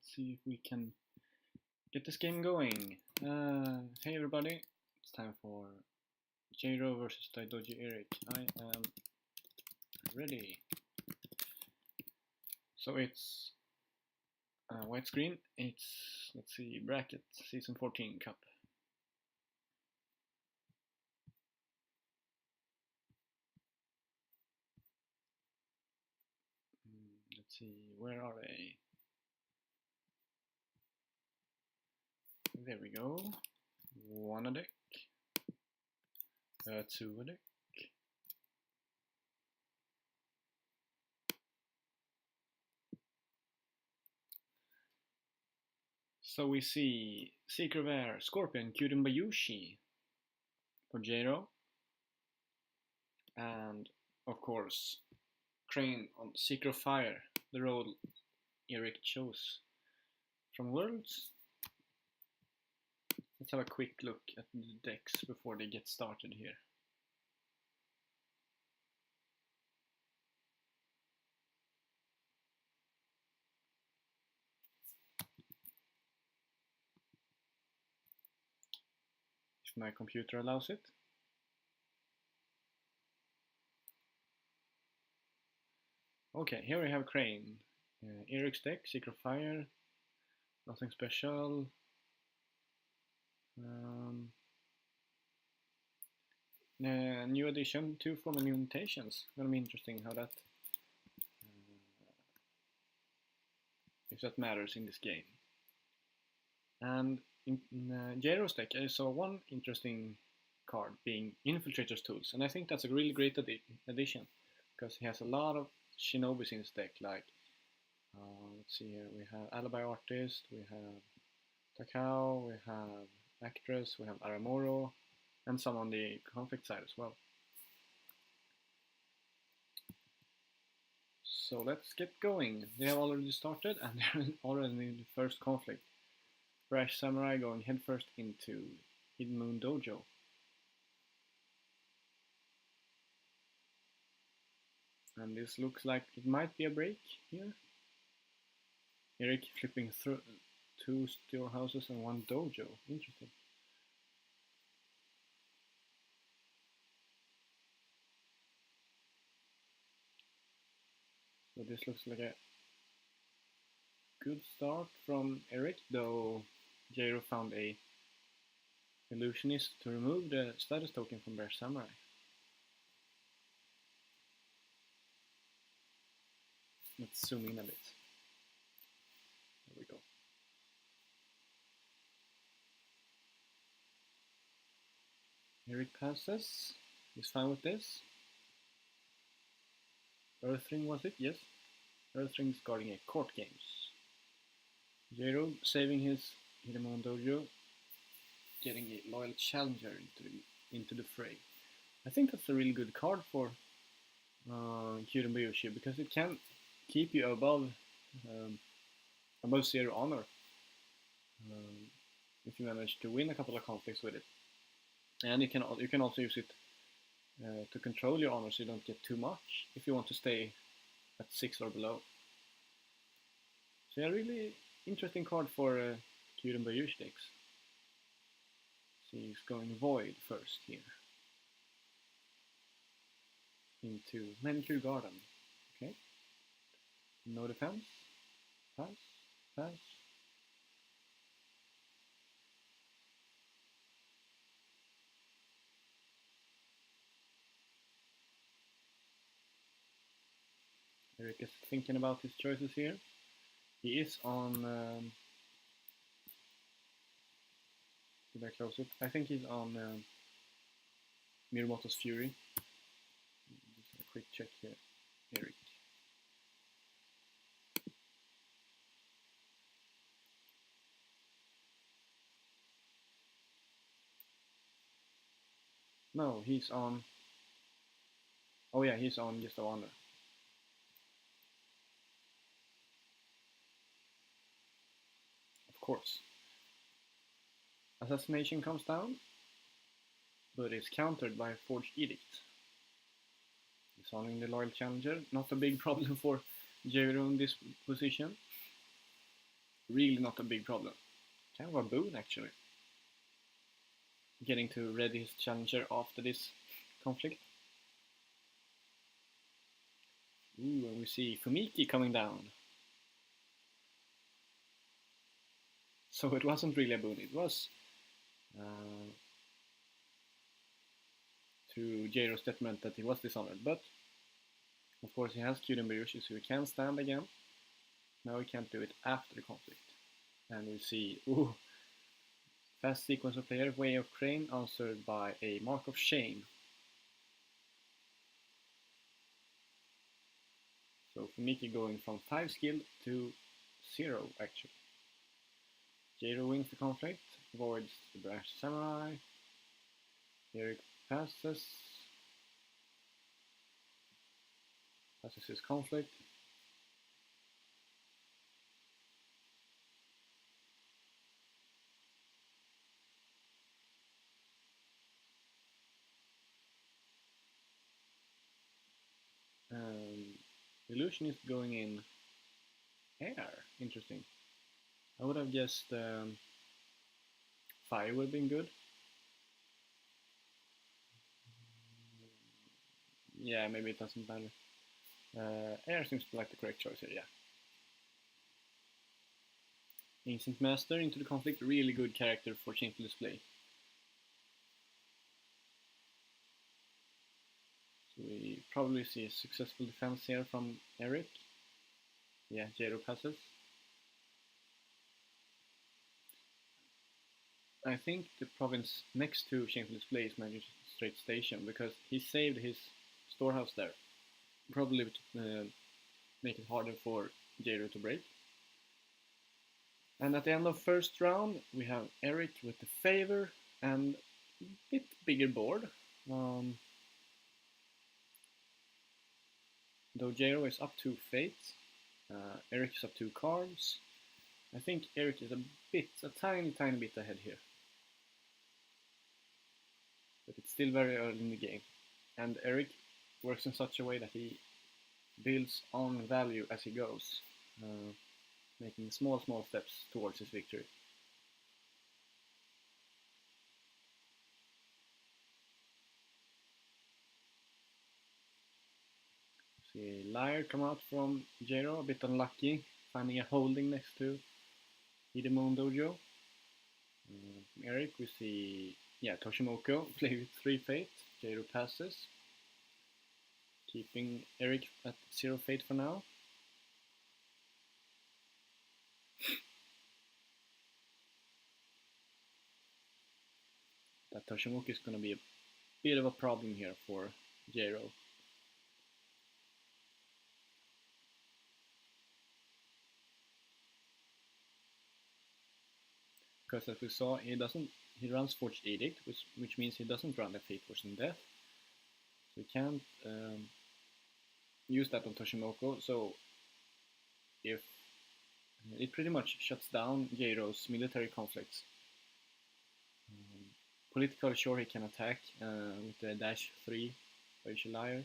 Let's see if we can get this game going. Hey everybody, it's time for Jiro versus Daidoji Eric. I am ready. So it's white screen. It's, let's see, bracket season 14 cup. Let's see, where are they? There we go. One a deck. Two a deck. So we see L5R, Scorpion, Kyuden Bayushi for Jiro. And of course, Crane on Secret Fire, the role Eric chose from Worlds. Let's have a quick look at the decks before they get started here. If my computer allows it. Okay, here we have Crane. Eric's deck, Secret Fire, nothing special. New addition, 2 formal new mutations. Gonna be interesting how that, if that matters in this game. And in Jiro's deck, I saw one interesting card being Infiltrator's Tools, and I think that's a really great addition because he has a lot of Shinobis in his deck. Like, let's see here, we have Alibi Artist, we have Takao, we have Actress, we have Aramoro, and some on the conflict side as well. So let's get going. They have already started and they're already in the first conflict. Brash Samurai going headfirst into Hidden Moon Dojo. And this looks like it might be a break here. Eric flipping through 2 storehouses and 1 dojo. Interesting. So this looks like a good start from Eric, though Jiro found a illusionist to remove the status token from Bear Samurai. Let's zoom in a bit. There we go. Eric passes. He's fine with this. Earthring was it? Yes. Earthring's guarding a court games. Jiro saving his Hidemon Dojo, getting a loyal challenger into the fray. I think that's a really good card for Kyuden Bayushi because it can keep you above 0 honor if you manage to win a couple of conflicts with it. And you can also use it to control your honor so you don't get too much if you want to stay at 6 or below. So a really interesting card for Kyuden Bayushi decks. So he's going Void first here. Into Manicure Garden. Okay. No defense. Pass. Pass. Eric is thinking about his choices here. He is on... did I close it? I think he's on Mirumoto's Fury. Just a quick check here. Eric. No, he's on... Oh yeah, he's on Guest of Honor. Of course. Assassination comes down, but is countered by Forged Edict. Dishonoring the loyal challenger, not a big problem for Jiro in this position. really not a big problem. Kind of a boon actually. Getting to ready his challenger after this conflict. Ooh, and we see Fumiki coming down. So it wasn't really a boon, it was to Jeiro's detriment that he was dishonored, but of course he has Kyuden Byushi, so he can stand again. Now he can't do it after the conflict. And we see, ooh, fast sequence of player, Way of Crane, answered by a Mark of Shame. So Fumiki going from 5 skill to 0 actually. Jeiro wins the conflict, avoids the Brash Samurai. Eric passes his conflict. Illusionist going in air. Interesting. I would have guessed fire would have been good. Yeah, maybe it doesn't matter. Air seems like the correct choice here, yeah. Ancient Master into the conflict, really good character for shameful display. So we probably see a successful defense here from Eric. Yeah, Jeiro passes. I think the province next to Shameful Display is Magistrate Station because he saved his storehouse there. Probably to make it harder for Jeiro to break. And at the end of first round, we have Eric with the favor and a bit bigger board. Though Jeiro is up 2 fates, Eric is up 2 cards. I think Eric is a tiny bit ahead here. But it's still very early in the game. And Eric works in such a way that he builds on value as he goes, making small steps towards his victory. See Liar come out from Jeiro, a bit unlucky, finding a holding next to Hidemon Dojo. From Eric we see, Toshimoko play with 3 fate, Jeiro passes, keeping Eric at 0 fate for now. That Toshimoku is going to be a bit of a problem here for Jeiro. Because as we saw, he runs Forged Edict, which means he doesn't run the Fate Force Death. So he can't use that on Toshimoko, so if it pretty much shuts down Jeiro's military conflicts. Political, sure, he can attack with the dash 3 Racial Liar.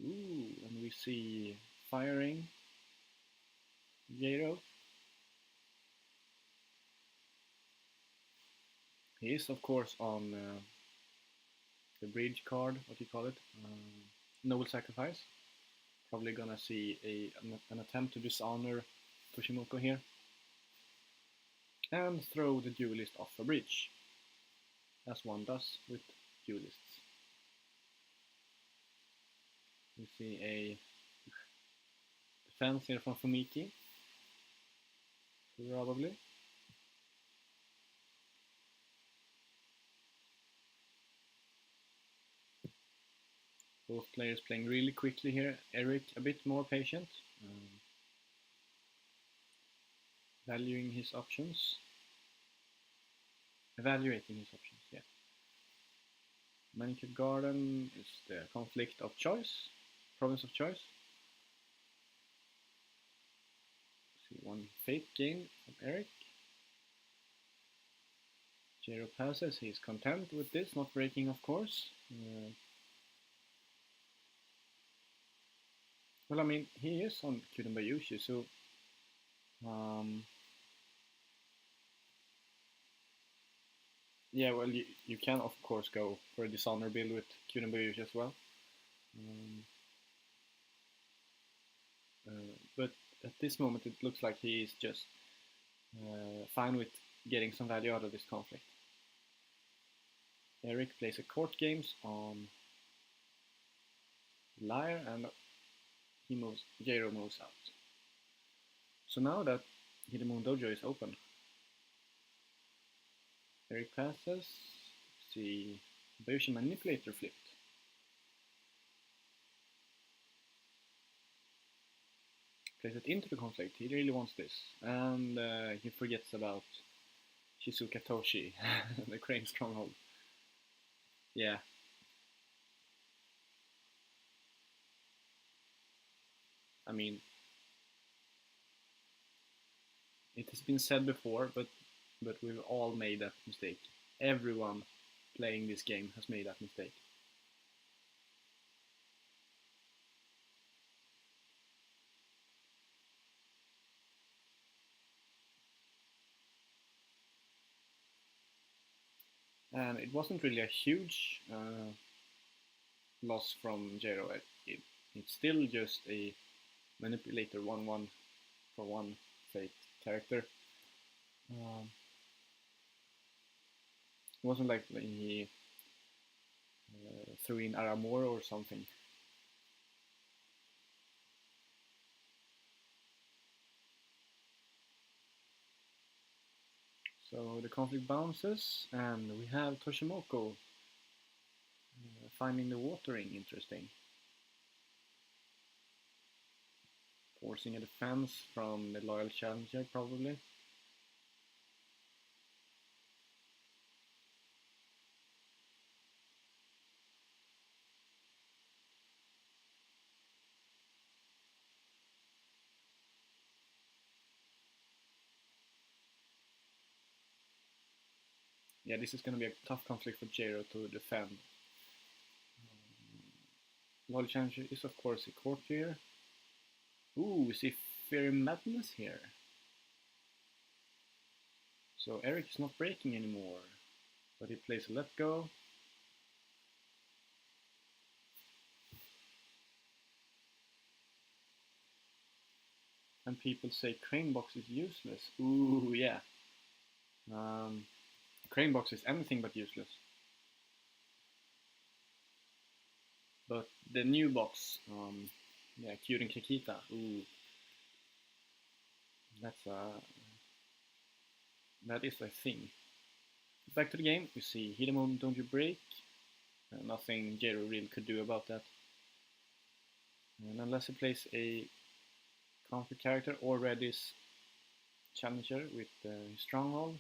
Ooh, and we see firing Jeiro. He is, of course, on the bridge card, what do you call it? Noble Sacrifice. Probably gonna see an attempt to dishonor Toshimoko here. And throw the duelist off a bridge, as one does with duelists. We see a defense here from Fumiki, probably. Both players playing really quickly here. Eric a bit more patient, evaluating his options, yeah. Manicured Garden is the conflict of choice, province of choice. See one fate gain from Eric. Jeiro passes, he's content with this, not breaking of course. Well, I mean, he is on Kyuden Bayushi, so um, yeah, well, you can of course go for a Dishonor build with Kyuden Bayushi as well. Um, but at this moment, it looks like he is just fine with getting some value out of this conflict. Eric plays a court games on Lyre, and Jiro moves out. So now that Hidemoon Dojo is open, Eric passes. See, Bayushi Manipulator flipped. Plays it into the conflict. He really wants this, and he forgets about Shizuka Toshi, the Crane Stronghold. Yeah. I mean, it has been said before, but we've all made that mistake. Everyone playing this game has made that mistake. And it wasn't really a huge loss from Jero. It's still just a manipulator 1-1 for one fate character. It wasn't like he threw in Aramor or something. So the conflict bounces, and we have Toshimoko finding the watering interesting. Forcing a defense from the loyal challenger, probably. Yeah, this is going to be a tough conflict for Jero to defend. Loyal challenger is of course a courtier. Ooh, we see Fairy Madness here. So Eric is not breaking anymore, but he plays a let go. And people say Crane Box is useless. Ooh, yeah. Crane Box is anything but useless. But the new box, yeah, Kyuden Kikita. Ooh, that is a thing. Back to the game, we see Hidemon, don't you break? Nothing Jero really could do about that. And unless he plays a counter character or readies challenger with Stronghold,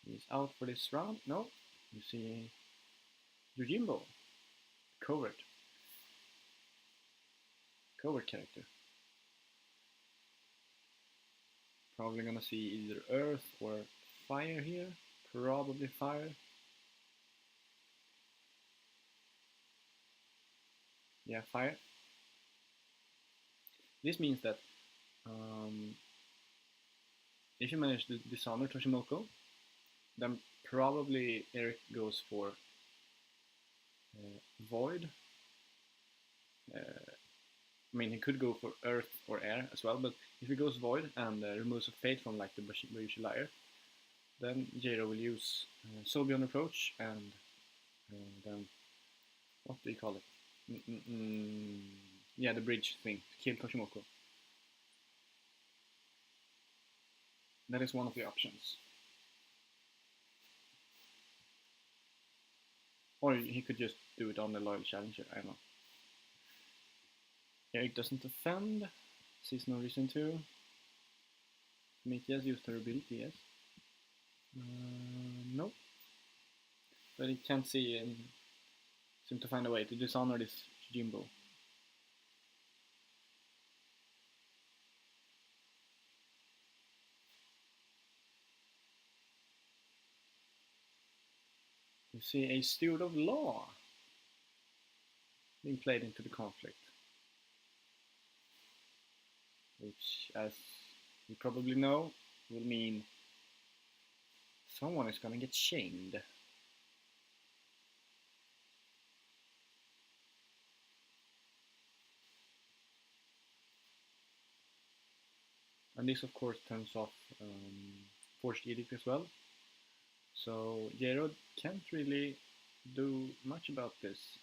he's out for this round. No, you see Yojimbo, covert character. Probably gonna see either Earth or Fire here. Probably Fire. Yeah, Fire. This means that um, if you manage to dishonor Toshimoko, then probably Eric goes for Void. I mean, he could go for Earth or Air as well, but if he goes Void and removes a Fate from like the Bayushi Lyre, then Jiro will use Soul Beyond Approach and then, what do you call it? Yeah, the bridge thing, to kill Toshimoko. That is one of the options. Or he could just do it on the Loyal Challenger, I don't know. Eric doesn't defend, sees no reason to. Mitias used her ability, yes. Nope. But he can't see and seem to find a way to dishonor this Jimbo. You see a Steward of Law being played into the conflict. which, as you probably know, will mean someone is gonna get shamed. And this of course turns off Forced Edict as well. So Jero can't really do much about this.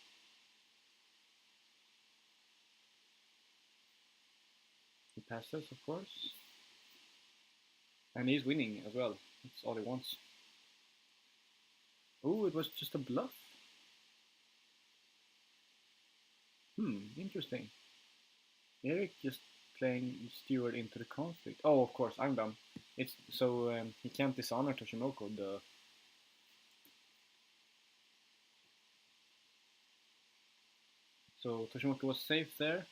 He passes, of course. And he's winning as well. That's all he wants. Oh, it was just a bluff. Interesting. Eric just playing steward into the conflict. Oh, of course, I'm done. It's so he can't dishonor Toshimoku. So Toshimoku was safe there.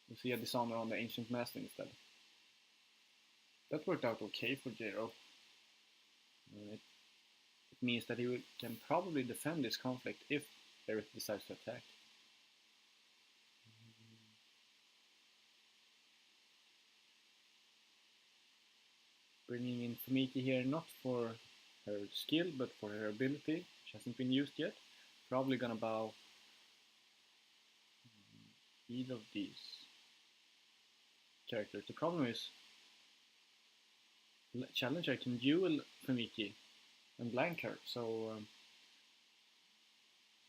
We see a dishonor on the Ancient Master instead. That worked out okay for Jero. It means that he can probably defend this conflict if Eric decides to attack. Bringing in Fumiki here not for her skill but for her ability, which hasn't been used yet. Probably gonna bow either of these characters. The problem is Challenger can duel Fumiki and blank her, so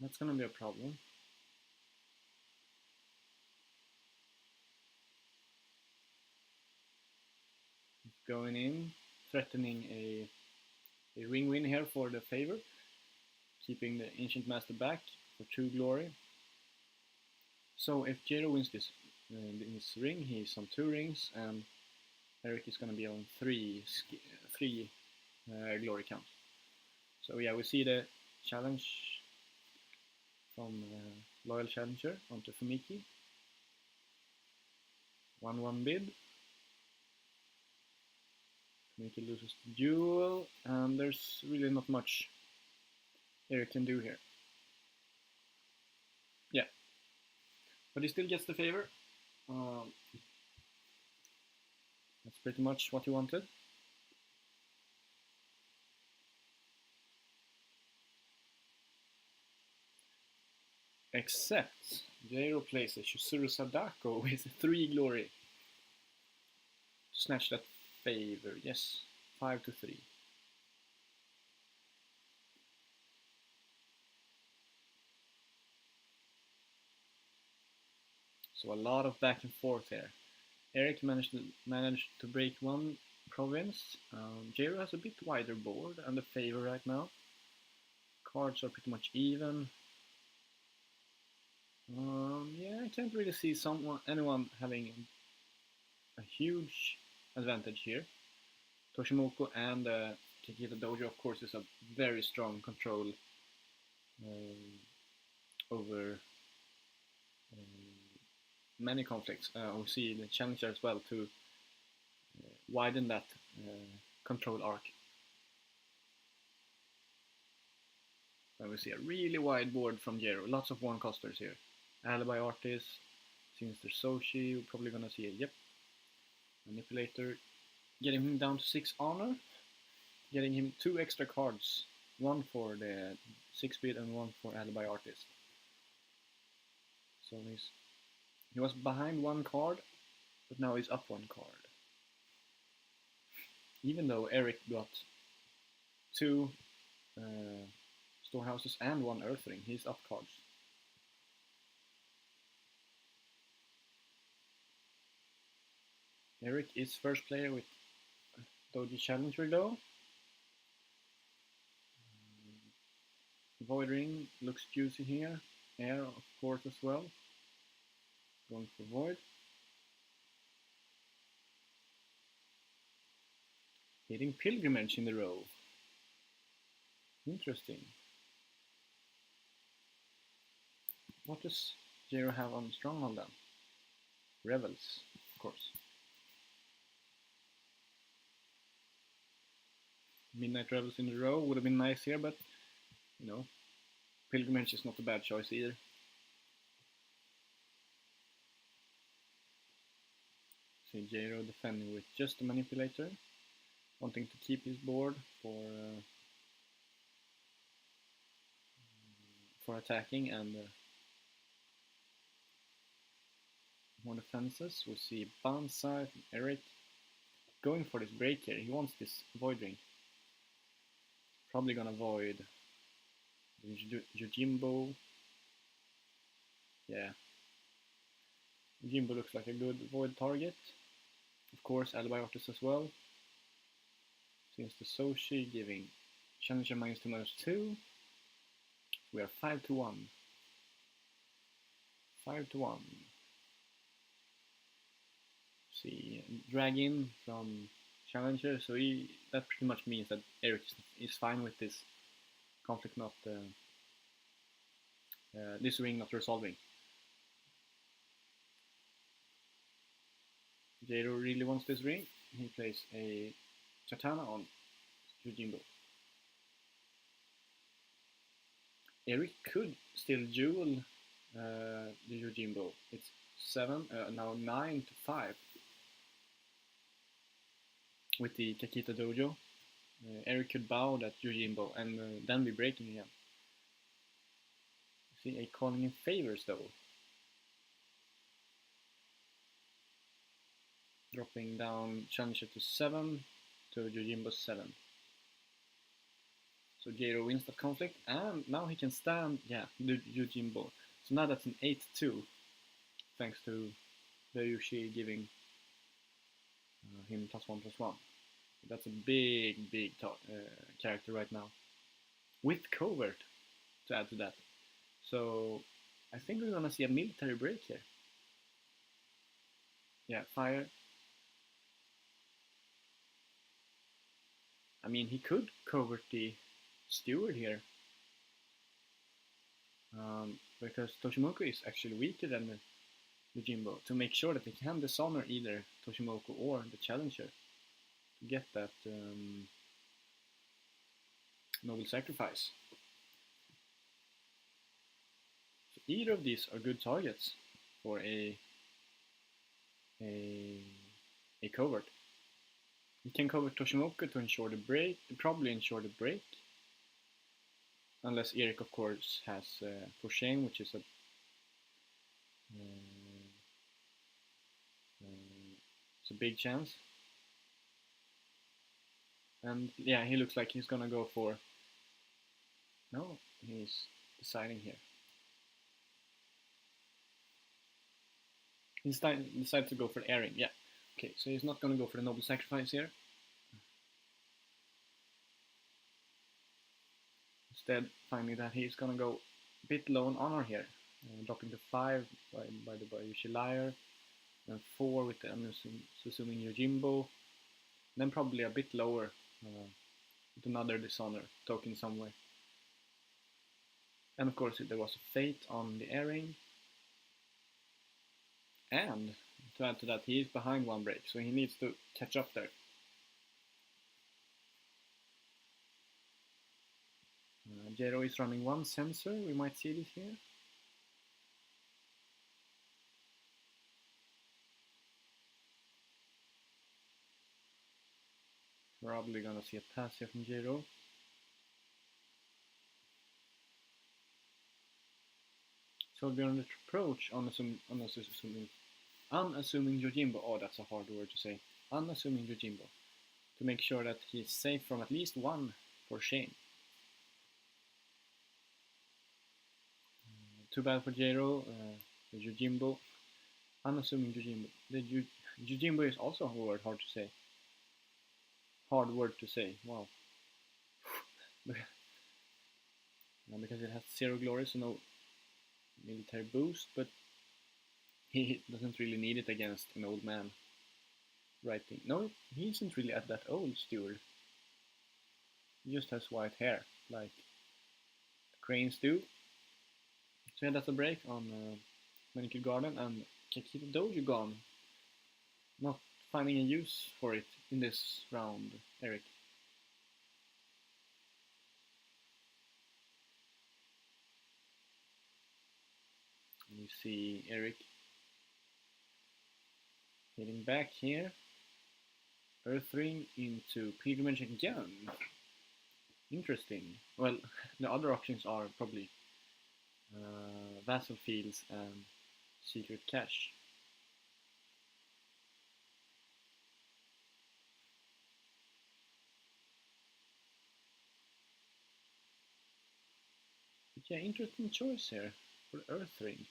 that's gonna be a problem. Going in, threatening a ring win here for the favor, keeping the Ancient Master back for 2 glory. So if Jero wins this ring, he's on 2 rings, and Eric is going to be on 3 glory counts. So yeah, we see the challenge from Loyal Challenger onto Fumiki. 1-1 bid. Fumiki loses the duel, and there's really not much Eric can do here. Yeah, but he still gets the favor. That's pretty much what he wanted. Except Jero plays a Shusuru Sadako with 3 glory to snatch that favor. Yes, 5-3. So a lot of back and forth here. Eric managed to break 1 province. Jero has a bit wider board and the favor right now. Cards are pretty much even. Yeah, I can't really see anyone having a huge advantage here. Toshimoku and Kikita Dojo, of course, is a very strong control over many conflicts. We see the challenger as well to widen that control arc. And we see a really wide board from Jero, lots of 1-costers here. Alibi Artist, Sinister Soshi, we're probably gonna see a Manipulator, getting him down to 6 honor, getting him 2 extra cards, 1 for the 6 bid and 1 for Alibi Artist. So he was behind 1 card, but now he's up 1 card. Even though Eric got 2 storehouses and 1 Earth Ring, he's up cards. Eric is first player with Doji Challenger though. Void Ring looks juicy here. Air, of course, as well. Going for Void. Hitting Pilgrimage in the row. Interesting. What does Jero have on Stronghold then? Revels, of course. Midnight Revels in a row would have been nice here, but you know, Pilgrimage is not a bad choice either. Jero defending with just a manipulator, wanting to keep his board for attacking and more defenses. We see Banzai from Eric going for this break here. He wants this void ring. Probably gonna void Yojimbo. Yeah. Yojimbo looks like a good void target. Of course, L5R as well. Since the Soshi giving Challenger -2/-2. We are 5-1. 5-1. See, drag in from Challenger, so that pretty much means that Eric is fine with this conflict not this ring not resolving. Jero really wants this ring. He plays a Katana on Yojimbo. Eric could still duel the Yojimbo. It's 7, now 9-5 with the Kakita Dojo. Eric could bow that Yojimbo and then be breaking again. See a calling in favors though. Dropping down Challenger to 7 to Yojimbo 7. So Jero wins that conflict, and now he can stand, the Yojimbo. So now that's an 8-2, thanks to the Yushi giving him +1/+1. That's a big character right now. With covert to add to that. So I think we're gonna see a military break here. Yeah, fire. I mean, he could covert the steward here. Because Toshimoku is actually weaker than the Jimbo, to make sure that they can dishonor either Toshimoku or the challenger to get that noble sacrifice. So either of these are good targets for a covert. You can cover Toshimoku to ensure the break, probably ensure the break. Unless Eric, of course, has for shame, which is it's a big chance. And yeah, he looks like he's gonna go for. No, he's deciding here. He decides to go for airing. Yeah. Okay, so he's not gonna go for the noble sacrifice here. Instead, finding that he's gonna go a bit low on honor here, dropping to 5 by the Yushi Liar, and 4 with the unassuming Yojimbo, then probably a bit lower with another dishonor token somewhere. And of course, there was a fate on the airing, and to add to that, he is behind one break, so he needs to catch up there. Jero is running one sensor, we might see this here. Probably gonna see a pass here from Jero. So we're on the approach, unassuming Yojimbo. Oh, that's a hard word to say. Unassuming Yojimbo. To make sure that he's safe from at least one for shame. Too bad for Jero, the Yojimbo. Unassuming Yojimbo. The Yojimbo is also a word hard to say. Hard word to say, wow. Because it has 0 glory, so no military boost, but he doesn't really need it against an old man. Writing. No, he isn't really at that old, steward. He just has white hair, like cranes do. So yeah, that's a break on Manicure Garden, and Kakita Dojo gone. Not finding a use for it in this round, Eric. You see Eric Heading back here. Earth Ring into Pilgrimage again. Interesting. Well, the other options are probably Vassal Fields and Secret Cache. But yeah, interesting choice here for Earth Ring.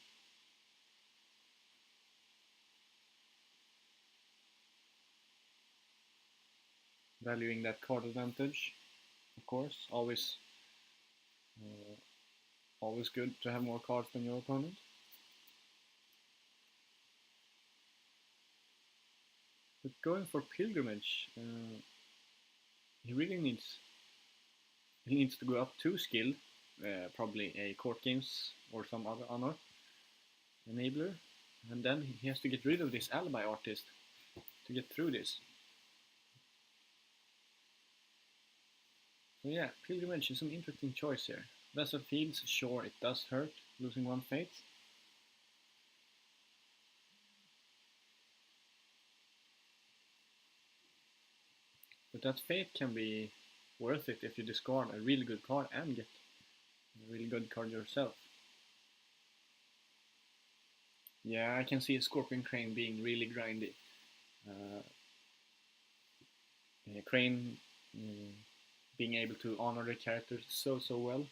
Valuing that card advantage, of course. Uh, always good to have more cards than your opponent. But going for Pilgrimage, he really needs to go up 2 skill, probably a Court Games or some other honor enabler, and then he has to get rid of this Alibi Artist to get through this. So yeah, Pilgrimage is an interesting choice here. Vessel Fields, sure, it does hurt losing 1 fate. But that fate can be worth it if you discard a really good card and get a really good card yourself. Yeah, I can see a Scorpion Crane being really grindy. Uh, Crane being able to honor the characters so well.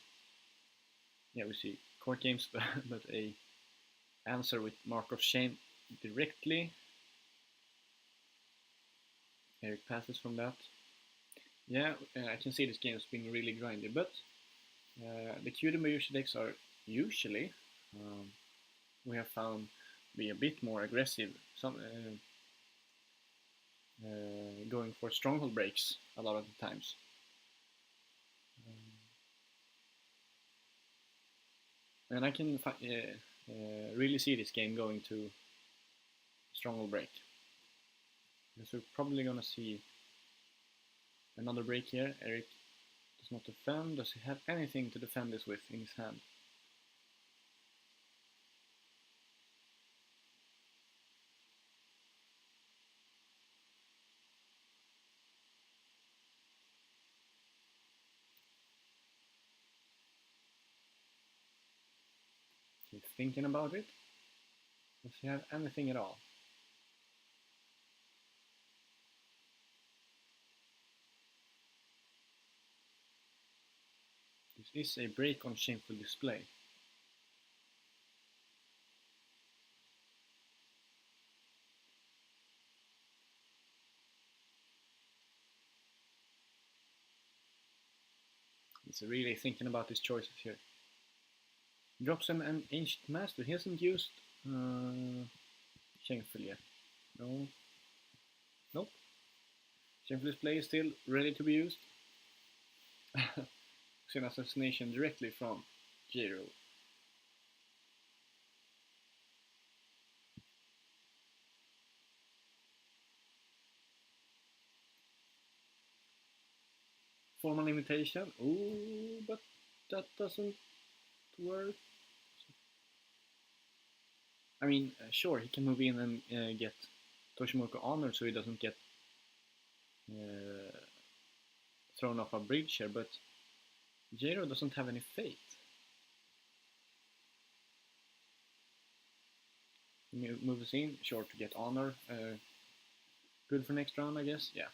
Yeah, we see Court Games, but a answer with Mark of Shame directly. Eric passes from that. Yeah, I can see this game as being really grindy, but the Kyudomyushi decks are usually, we have found, be a bit more aggressive. Going for stronghold breaks a lot of the times. And I can really see this game going to stronghold break. Because we're probably gonna see another break here. Eric does not defend. Does he have anything to defend this with in his hand? He's thinking about it. Does he have anything at all? This is a break on Shameful Display. He's really thinking about his choices here. Drops an Ancient Master. He hasn't used Shameful yet. No. Nope. Shameful Display is still ready to be used. It's an assassination directly from Jiro. Formal invitation. Ooh, but that doesn't work. I mean, sure, he can move in and get Toshimoku Honor so he doesn't get uh, thrown off a bridge here, but Jiro doesn't have any fate. He moves in, sure, to get Honor. Good for next round, I guess. Yeah.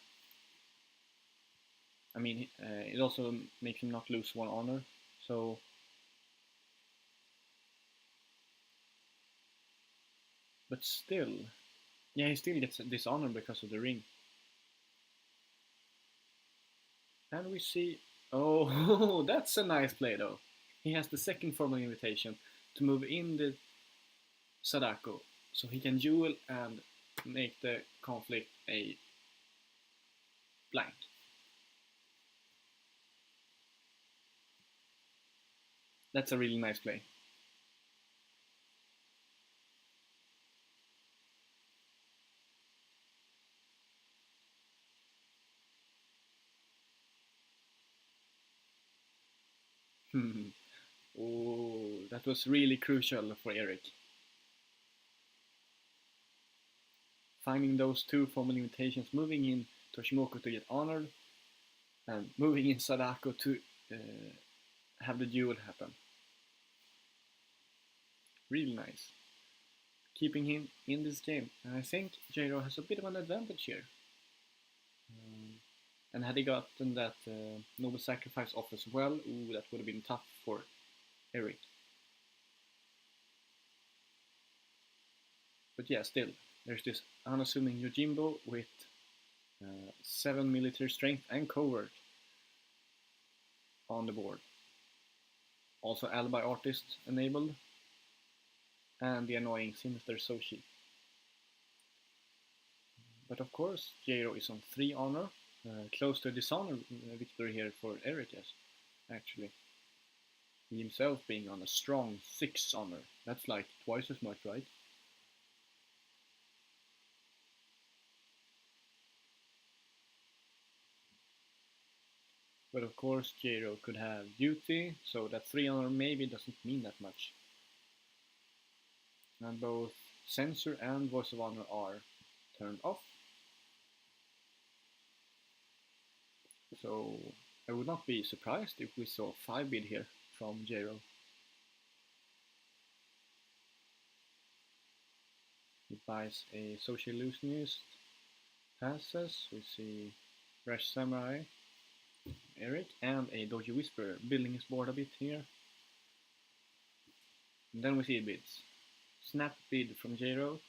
I mean, it also makes him not lose 1 Honor, so... But still... Yeah, he still gets Dishonor because of the ring. And we see... Oh, that's a nice play, though. He has the second formal invitation to move in the Sadako, so he can duel and make the conflict a blank. That's a really nice play. Oh, that was really crucial for Eric. finding those two formal limitations, moving in Toshimoku to get honored, and moving in Sadako to have the duel happen. Really nice. Keeping him in this game. And I think Jiro has a bit of an advantage here. And had he gotten that noble sacrifice off as well, ooh, that would have been tough for Eric. But yeah, still, there's this unassuming Yojimbo with 7 military strength and covert on the board. Also alibi artist enabled, and the annoying sinister Soshi. But of course, Jiro is on 3 honor, close to a dishonor victory here for Eric, actually. He himself being on a strong 6 honor. That's like twice as much, right? But of course, Jiro could have duty, so that 3 honor maybe doesn't mean that much. And both censor and voice of honor are turned off. So I would not be surprised if we saw 5 bid here from Jiro. He buys a social illusionist, passes, we see Rash Samurai, Eric, and a Doji Whisperer building his board a bit here. And then we see bids. Snap bid from Jiro.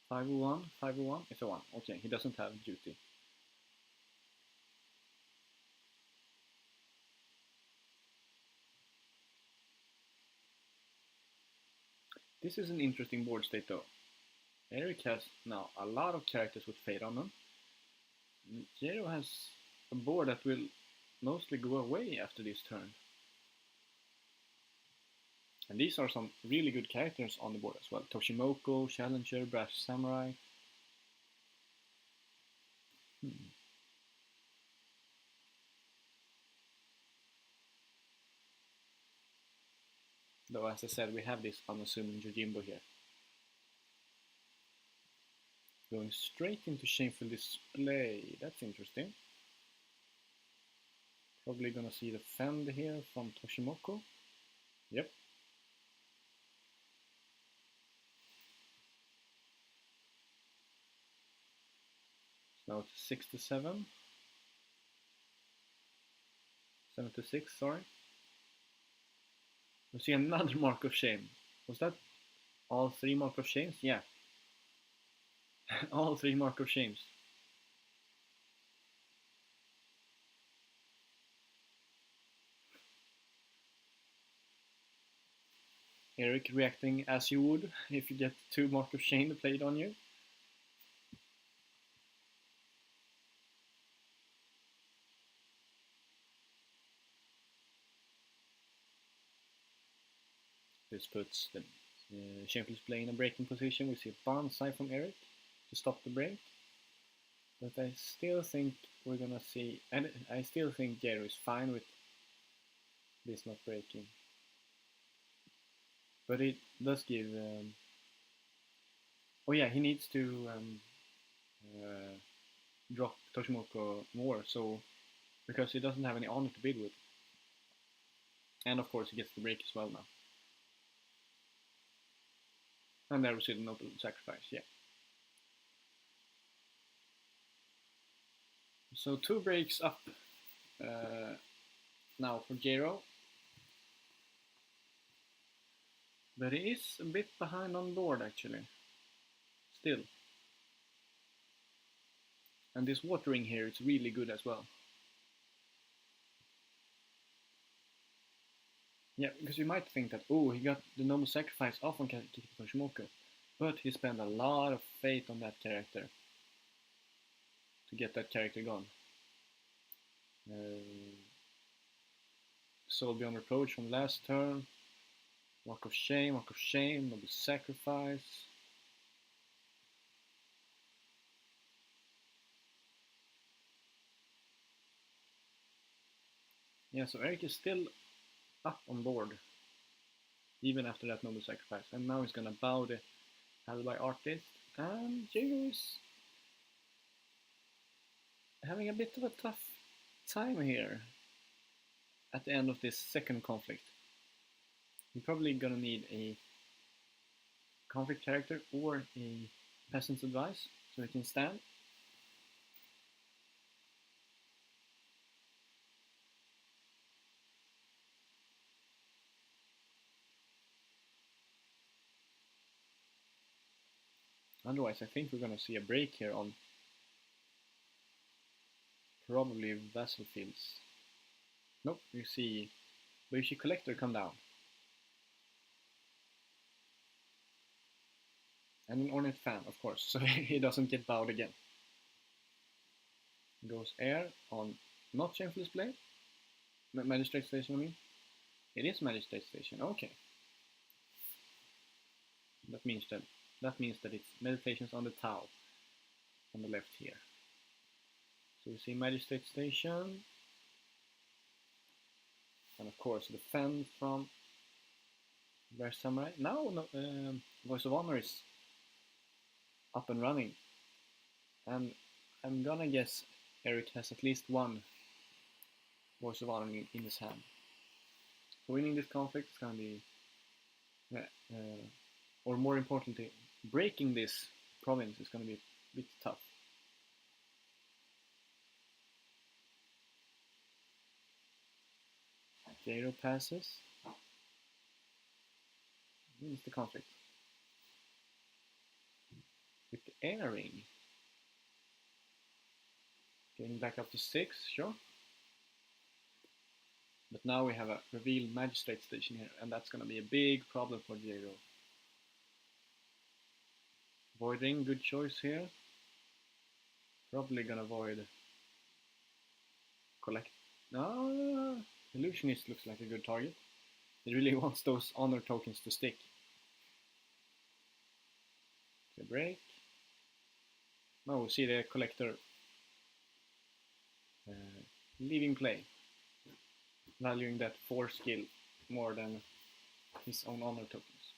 501, 501, it's a 1. Okay, he doesn't have duty. This is an interesting board state though. Eric has now a lot of characters with fade on them. Jiro has a board that will mostly go away after this turn. And these are some really good characters on the board as well. Toshimoko, Challenger, Brash Samurai. Though as I said, we have this unassuming Yojimbo here. Going straight into Shameful Display. That's interesting. Probably gonna see the Fend here from Toshimoko. Yep. Now it's 6 to 7. 7 to 6, sorry. We see another Mark of Shame. Was that all 3 Mark of Shames? Yeah. All 3 Mark of Shames. Eric reacting as you would if you get 2 Mark of Shame played on you. This puts the Shameful Display in a breaking position. We see a bonsai from Eric to stop the break. But I still think we're gonna see, and I still think Jiro is fine with this not breaking. But it does give, oh yeah, he needs to drop Toshimoko more, so because he doesn't have any honor to bid with. And of course he gets the break as well now. And there we see the noble sacrifice, yeah. So 2 breaks up now for Jiro. But he is a bit behind on board actually. Still. And this watering here is really good as well. Yeah, because you might think that, oh, he got the noble sacrifice off on Toshimoku. But he spent a lot of faith on that character to get that character gone. Soul Beyond Reproach from last turn. Walk of Shame, Noble Sacrifice. Yeah, so Eric is still up on board, even after that Noble Sacrifice. And now he's gonna bow the Alibi Artist. and Jago is having a bit of a tough time here at the end of this second conflict. We're probably gonna need a conflict character or a peasant's advice so it can stand. Otherwise, I think we're gonna see a break here on probably vassal fields. Nope, you see Boishi Collector come down. And an Ornate Fan, of course, so he doesn't get bowed again. Goes air on not Shameful Display. Magistrate Station, I mean. It is Magistrate Station, okay. That means that it's Meditations on the Tau on the left here. So we see Magistrate Station. And of course the fan from Bear Samurai. Now Voice of Honor is up and running. And I'm gonna guess Eric has at least one Voice of Honor in his hand. So winning this conflict is gonna be, or more importantly, breaking this province is gonna be a bit tough. Jairo passes. Wins the conflict. With the airing. Getting back up to 6, sure. But now we have a revealed Magistrate Station here, and that's gonna be a big problem for Jairo. Voiding, good choice here. Probably gonna void collect. No, Illusionist looks like a good target. He really wants those honor tokens to stick. Okay, break. Now we see the collector leaving play, valuing that 4 skill more than his own honor tokens.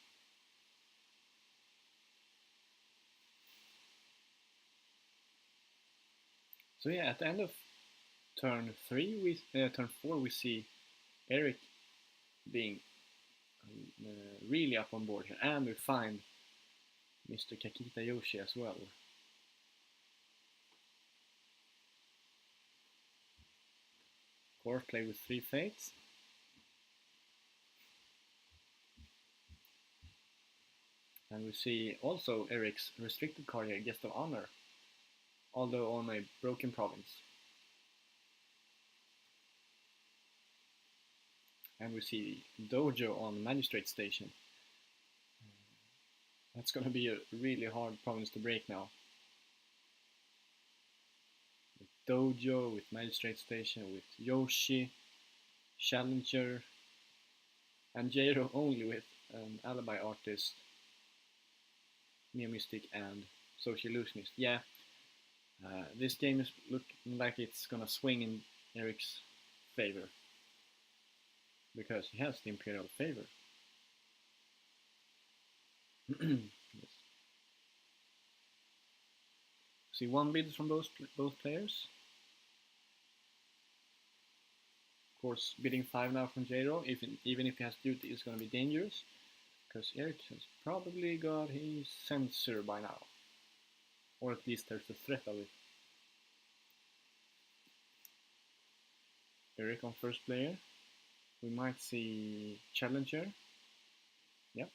So yeah, at the end of turn 4 we see Eric being really up on board here, and we find Mr. Kakita Yoshi as well. Core play with 3 fates. And we see also Eric's restricted card here, Guest of Honor, although on a broken province. And we see Dojo on Magistrate Station. That's gonna be a really hard province to break now. With Dojo, with Magistrate Station, with Yoshi, Challenger, and Jairo only with an Alibi Artist, Neo Mystic, and Social Illusionist. Yeah, this game is looking like it's gonna swing in Eric's favor, because he has the Imperial favor. Yes. See 1 bid from both players. Of course, bidding 5 now from Jairo, even if he has duty, is going to be dangerous, because Eric has probably got his censor by now, or at least there's a threat of it. Eric on first player. We might see Challenger. Yep.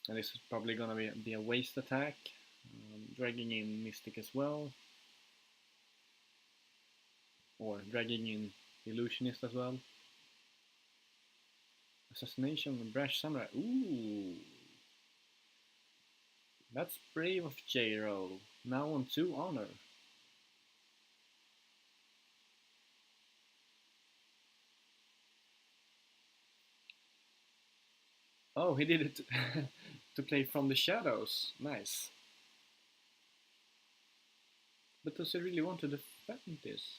And this is probably gonna be a waste attack, dragging in Mystic as well, or dragging in Illusionist as well. Assassination and Brash Samurai. Ooh, that's brave of Jairo. Now on 2 honor. Oh, he did it to play from the shadows. Nice. But does he really want to defend this?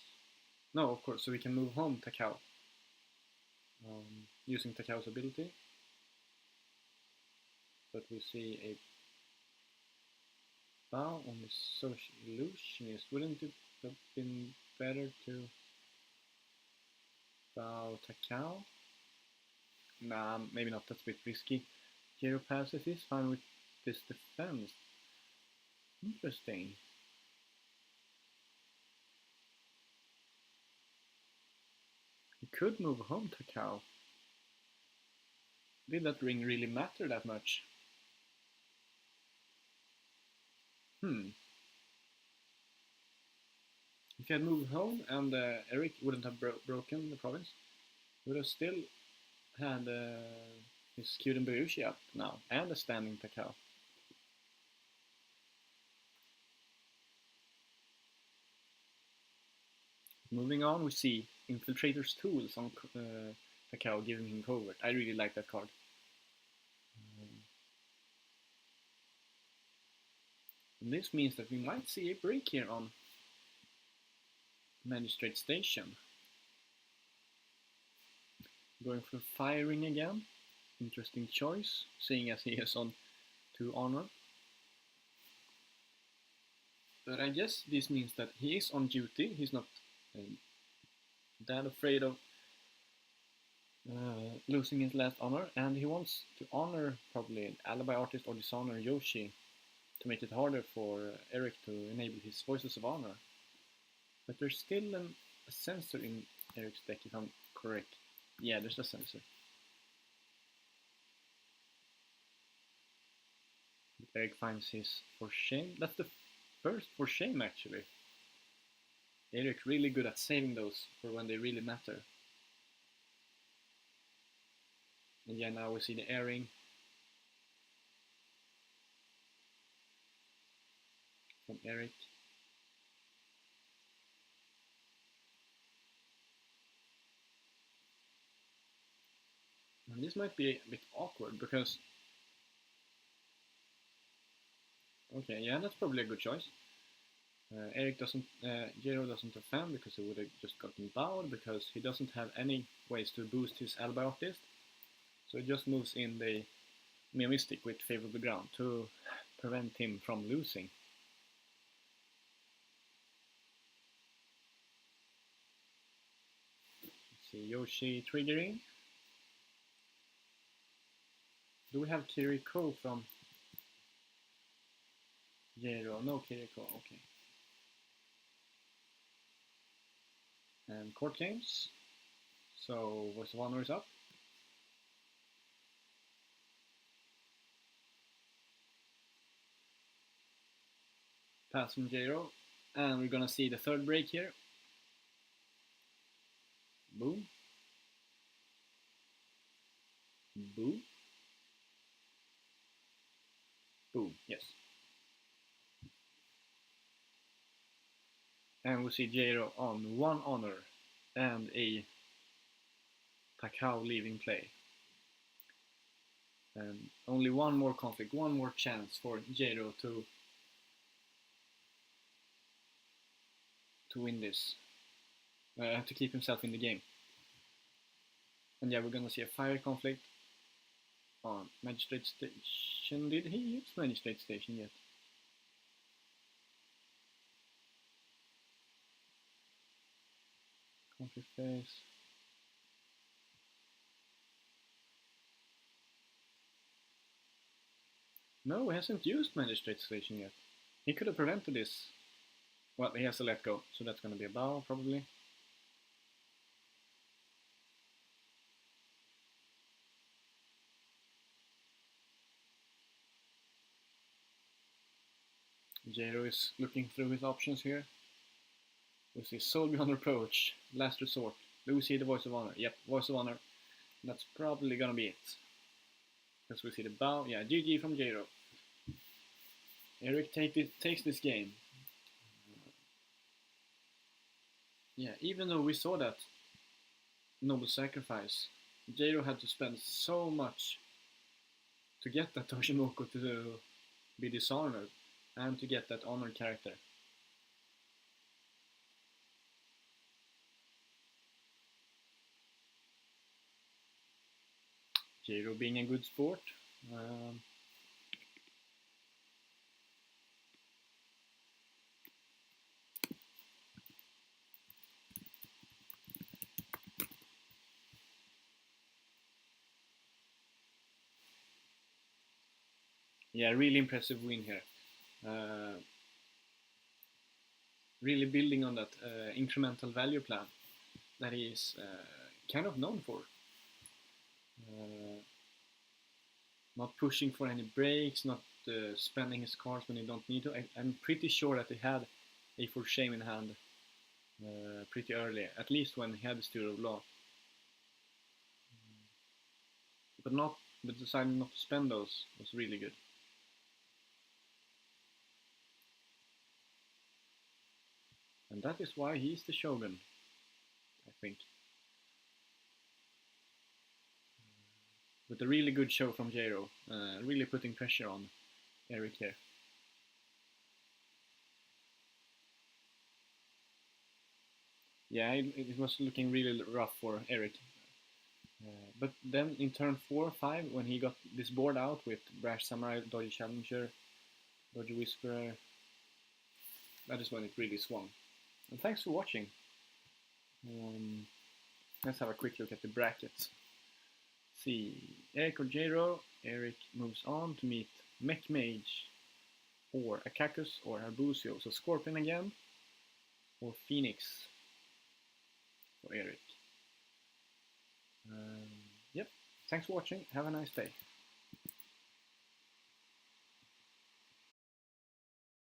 No, of course, so we can move home Takao. Using Takao's ability. but we see a bow on the social illusionist. Wouldn't it have been better to bow Takao? Nah, maybe not, that's a bit risky. Hero passes, he's fine with this defense. Interesting. He could move home Takao. Did that ring really matter that much? If he had moved home and Eric wouldn't have broken the province, he would have still had his Kyuden Bayushi up now and a standing Takao. Moving on, we see Infiltrator's Tools on Takao giving him covert. I really like that card. And this means that we might see a break here on Magistrate Station. Going for firing again. Interesting choice, seeing as he is on 2 honor. But I guess this means that he is on duty. He's not that afraid of losing his last honor, and he wants to honor probably an alibi artist or dishonor Yoshi to make it harder for Eric to enable his Voices of Honor. But there's still a sensor in Eric's deck, if I'm correct. Yeah, there's a sensor. Eric finds his For Shame. That's the first For Shame, actually. Eric really good at saving those for when they really matter. And yeah, now we see the airing from Eric. And this might be a bit awkward because... Okay, yeah, that's probably a good choice. Eric doesn't, Jiro doesn't offend because he would have just gotten bowed because he doesn't have any ways to boost his alibi artist. So he just moves in the Mia Mystic with favorable ground to prevent him from losing. Let's see, Yoshi triggering. Do we have Kiriko from Jiro? No Kiriko, okay. And court claims. So Voice of Honor is up. Pass from Jiro. And we're gonna see the third break here. Boom. Boom. Boom, yes. And we see Jiro on 1 honor and a Takao leaving play. And only one more conflict, one more chance for Jiro to win this, to keep himself in the game. And yeah, we're gonna see a fire conflict on Magistrate Station. Did he use Magistrate Station yet? Conflict phase. No, he hasn't used Magistrate Station yet. He could have prevented this. Well, he has to let go, so that's gonna be a bow, probably. Jiro is looking through his options here. We see Soul Beyond Reproach, Last Resort. Do we see the Voice of Honor? Yep, Voice of Honor. That's probably gonna be it. Because we see the bow. Yeah, GG from Jiro. Eric takes this game. Yeah, even though we saw that noble sacrifice, Jiro had to spend so much to get that Toshimoku to be dishonored and to get that honored character. Jiro being a good sport. Yeah, really impressive win here. Really building on that incremental value plan that he is kind of known for. Not pushing for any breaks, not spending his cards when he don't need to. I'm pretty sure that he had A4 Shame in hand pretty early, at least when he had the Steward of Law. But deciding not to spend those was really good. And that is why he's the Shogun, I think. With a really good show from Jero, really putting pressure on Eric here. Yeah, it was looking really rough for Eric. But then in turn 4 5, when he got this board out with Brash Samurai, Dodgy Challenger, Dodgy Whisperer, that is when it really swung. And thanks for watching. Let's have a quick look at the brackets. See, Eric or Jero. Eric moves on to meet Mech Mage, or Akakus, or Arbusio. So Scorpion again, or Phoenix for Eric. Yep, thanks for watching. Have a nice day.